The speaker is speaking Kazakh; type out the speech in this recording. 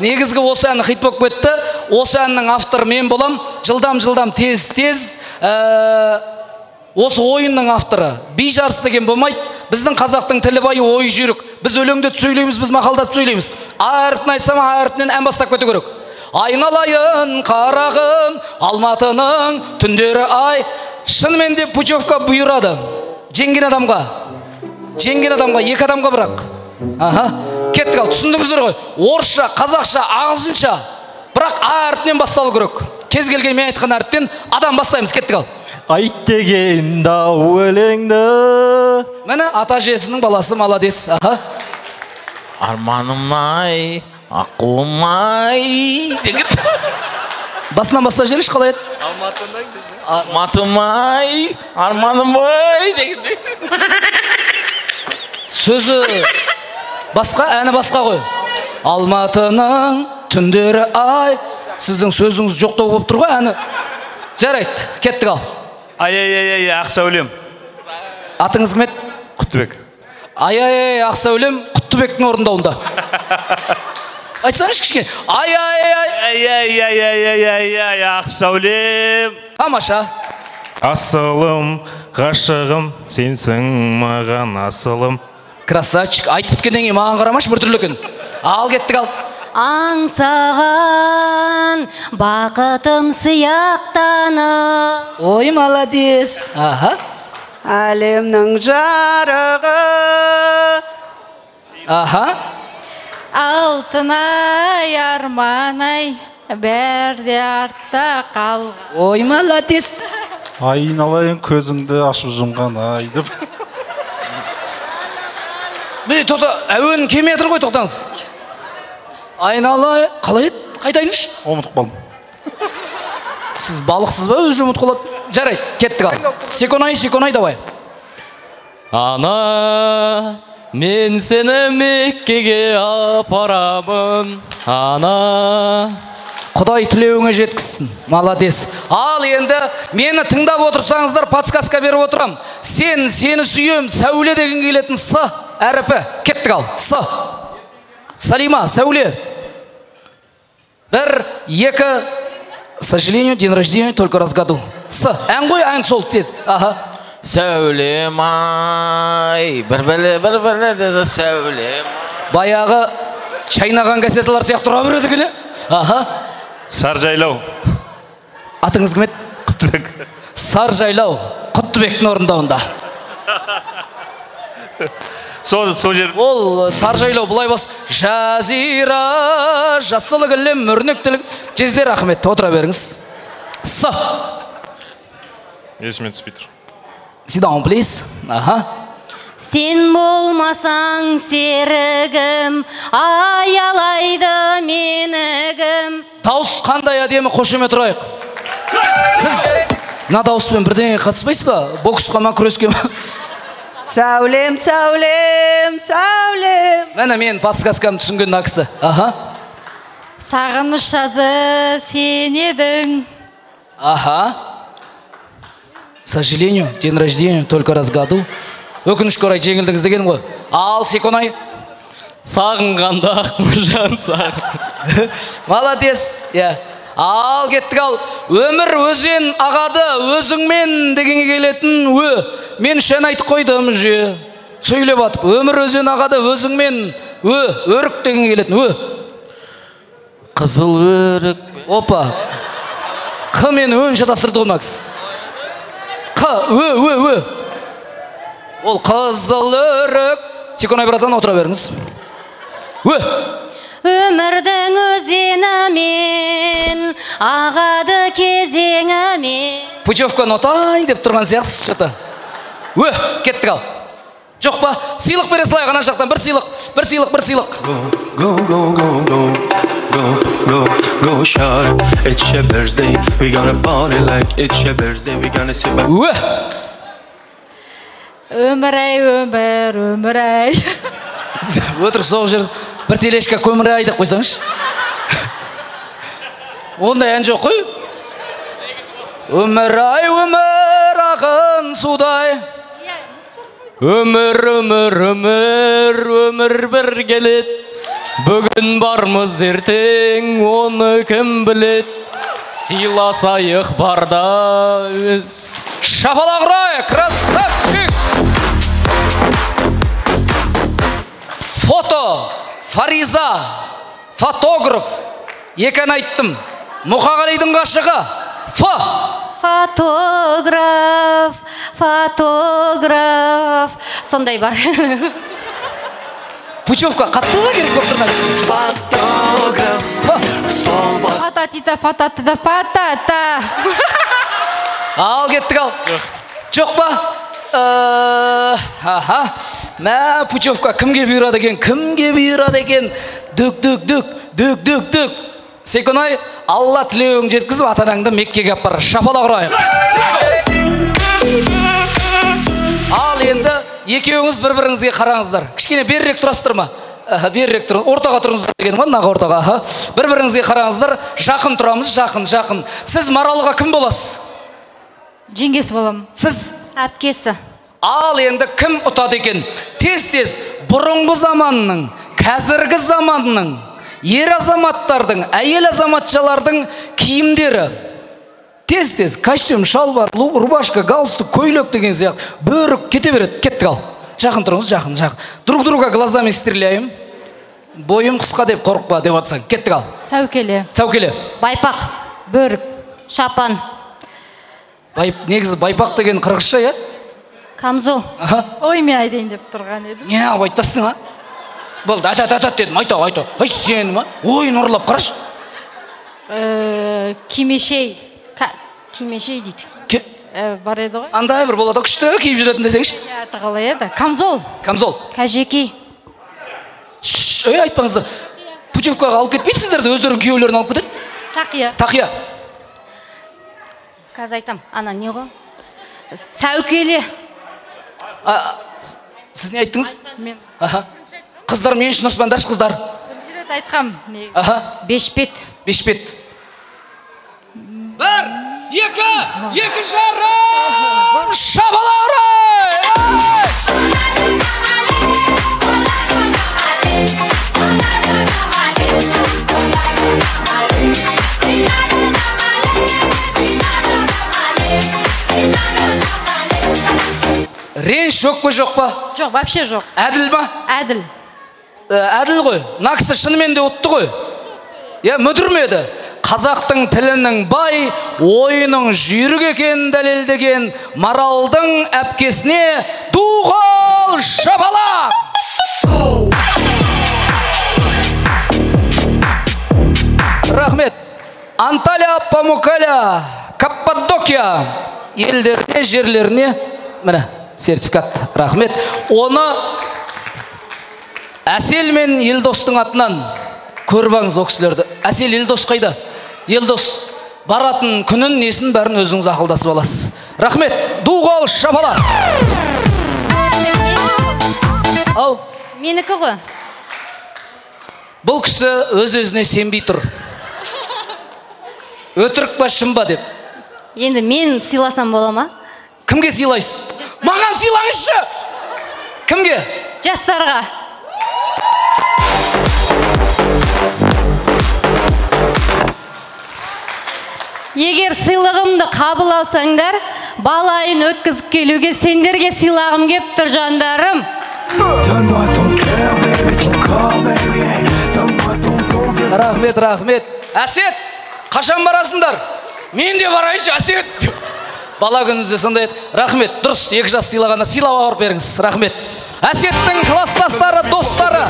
Негізгі осы әні хит болып кетті. Осы әннің авторы мен болам. Жылдам тез осы ойынның авторы. Би жарыс деген болмайды. Біздің қазақтың тілі байы ой жүйрік. Біз өлеңде сөйлейміз, біз мақалда сөйлейміз. А әріпін айтсам, а әріпінен ән бастап кету керек. Айналайын қарағым, Алматының түндері ай. Шынымен де Пучевка бұйырады. Жеңген адамға, екі адамға бірақ. Кеттік ал, түсіндіңіздер ғой. Орысша, қазақша, ағылшынша. Бірақ а әріпінен басталу керек. Кез келген мен айтқан әріптен адам бастаймыз. Кеттік ал. Айт деген дау өлеңді. Міне ата жесінің баласы маладес. Арманым-ай, ақуым-ай деген. Басынан баста жеріш қалай еді? Алматым-ай, арманым-ай деген. Сөзі басқа, әні басқа ғой. Алматының түндері ай. Сіздің сөзіңіз жоқтау болып тұр ғой әні. Жарайды, кеттік ал. Ай, Ақсәулем. Атыңыз кім еді? Құттыбек. Ай, Ақсәулем Құттыбектің орындауында. Айтсаңыз кішкене. Ай, Ақсәулем. Тамаша. Асылым, ғашығым, сенсің маған асылым. Красавчик. Айтып біткеннен кейін маған қарамаш бір түрлі екен. Ал, кеттік ал. Аңсаған бақытым сияқтанып. Ой, маладес. Әлемнің жарығы. Алтынай, арманай, бәрде артта қал. Ой, маладес. Айналайын көзіңді ашып жұмған ай деп. Әуен кеме жатыр ғой, тоқтаңыз. Айналай, қалай еді? Қайтайыншы? Ұмытып қалдым. Сіз балықсыз ба, өзі ұмыт қолады? Жарайды, кеттік ал. Секонай, давай. Ана, мен сені Меккеге апарамын. Ана. Құдай тілеуіңе жеткізсін. Маладес. Ал енді мені тыңдап отырсаңыздар, подсказка беріп отырам. Сені сүйем, сәуле деген келетін С әріпі. Кеттік ал. С. Салима, сәуле. 1, 2. К сожалению, день рождения только раз в году. С. Ән ғой, ән сол тез. Сәулем-ай, бір-білі деді сәулем. Баяғы чайнаған кассеталар сияқты тұра береді келе. Саржайлау. Атыңыз кім еді? Құттыбек. Саржайлау, Құттыбектің орындауында. Сол жер. Ол Саржайлау бұлай бас. Жазира, жасылы кілем, өрнектілік. Жездер Ахмет, отыра беріңіз. С. Есіме түспей тұр. Sit down, please. Сен болмасаң серігім, аялайды менігім. Дауыс қандай әдемі, қошемет ұрайық. Сіз мына дауыспен бірдеңе қатыспайсыз ба? Боксқа ма, күреске ма? Сәулем. Мәне мен подсказкамды түсінген нақсы. Сағыныш жазы сен едің. К сожалению, день рождения только раз в году. Өкінішке орай жеңілдіңіз деген ғой. Ал, Секонай. Сағынғанда ақмыржан сағын. Молодец. Ал, кеттік ал. Өмір өзен ағады, өзіңмен дегенге келетін ө. Мен шән айтып қойдым же. Сөйлеп атып. Өмір өзен ағады, өзіңмен ө. Өрік дегенге келетін ө. Қызыл өрік. Опа. Қ мен өн шатастырды ғымакс. Қ, ө. Ол қызыл өрік. Секонай братан отыра беріңіз. Ө. Өмірдің өзенімен, ағады кезеңімен. Пучевка нотайын деп тұрған сияқтысыз шыты. Ө, кеттік ал. Жоқ па, сыйлық бере салайық ана жақтан. Бір сыйлық. Go shy, it's your birthday. We gonna party like it's your birthday. We gonna sip up. Ө. Өмір ай. Өтірік соғы жер бір телешка көмір ай деп қойсаңыз. Ондай ән жоқ қой. Өмір ай, өмір ағын судай. Өмір бір келет. Бүгін бармыз ертең, оны кім білет. Сыйласайық барда өз. Шапалақ ұрайық, красавчик! Фото, Фариза, фотограф. Екен айттым. Мұқағалидың ғашығы. Фотограф, фотограф. Сондай бар. Пучевка қатты ба керек болып тұрмайды? Фататита, фататита, фатата. Ал, кеттік ал. Жоқ па? Мә, пучевка кімге бұйырады екен? Кімге бұйырады екен? Дүк. Секунай, Алла тілеуің жеткізіп, атанаңды Меккеге апар. Шапалақ ұрайық. Ал, енді екеуіңіз бір-біріңізге қараңыздар. Кішкене берірек тұрасыздар ма? Берірек тұрыңыз. Ортаға тұрыңыздар деген ма? Наға ортаға. Бір-біріңізге қараңыздар. Жақын тұрамыз, жақын. Сіз Маралыға кім боласыз? Жеңгесі болам. Сіз? Әпкесі. Ал, енді кім ұтады екен? Тез бұрынғы заманның, қазіргі заманның, ер азаматтардың, әйел азаматшалардың киімдері. Тез, костюм, шалбар, рубашка, галстук, көйлек деген сияқты. Бөрік кете береді. Кеттік ал. Жақын тұрыңыз, жақын. Друг-друга глазами стреляем. Бойым қысқа деп қорықпа деп атсаң. Кеттік ал. Сәукеле. Байпақ, бөрік, шапан. Негізі байпақ деген қырғызша, е? Камзол. Ой, мен айдайын деп тұрған едім. Не ап айтасың, а? Болды, ат дедім, айта. Ай, сені ма? Ойын ұрлап қараш. Кимешей дейді. Бар еді ғой. Андай бір болады, күшті киіп жүретін десеңші. Аты қалай еді? Камзол. Кажеки. Айтпаңыздар. Путевкаға алып кетпейсіздерді, өздерің күйеулерін алып кетеді. Тақия. Қазір айтам, ана не ғой? Сәукеле. Сіз не айттыңыз? Мен. Қыздар мен үшін ұрыспаңдаршы, қыздар. Бірінші рет айтқам. Бешпет. Бір, екі жарым, шапалақ ұрайық! Реніш жоқ па? Жоқ, вообще жоқ. Әділ ба? Әділ. Әділ ғой. Нақсы шынымен де ұтты ғой. Мүдірмеді. Қазақтың тілінің бай, ойының жүйрік екенін дәлелдеген Маралдың әпкесіне дуғал шапалақ! Рахмет. Анталия, Памукалия, Каппадокия елдеріне, жерлеріне міне сертификат. Рахмет. Оны Әсел мен Елдостың атынан көрбаңыз о кісілерді. Әсел, Елдос қайда? Елдос баратын күнін несін бәрін өзіңіз ақылдасып аласыз. Рахмет. Дуғал шапалақ. Ау. Менікі ғой. Бұл кісі өз-өзіне сенбей тұр. Өтірік па, шын ба деп. Енді мен сыйласам бола ма? Кімге сыйлайсыз? Маған сыйлаңызшы! Кімге? Жастарға. Егер сыйлығымды қабыл алсаңдар, балайын өткізіп келуге сендерге сыйлағым кеп тұр жандарым. Рахмет. Әсет, қашан барасыңдар? Мен де барайыншы, Әсет! Бала күнімізде сондай еді. Рахмет, дұрыс, екі жас сыйлағанда сыйлап ауырып беріңіз. Рахмет. Әсеттің класстастары, достары,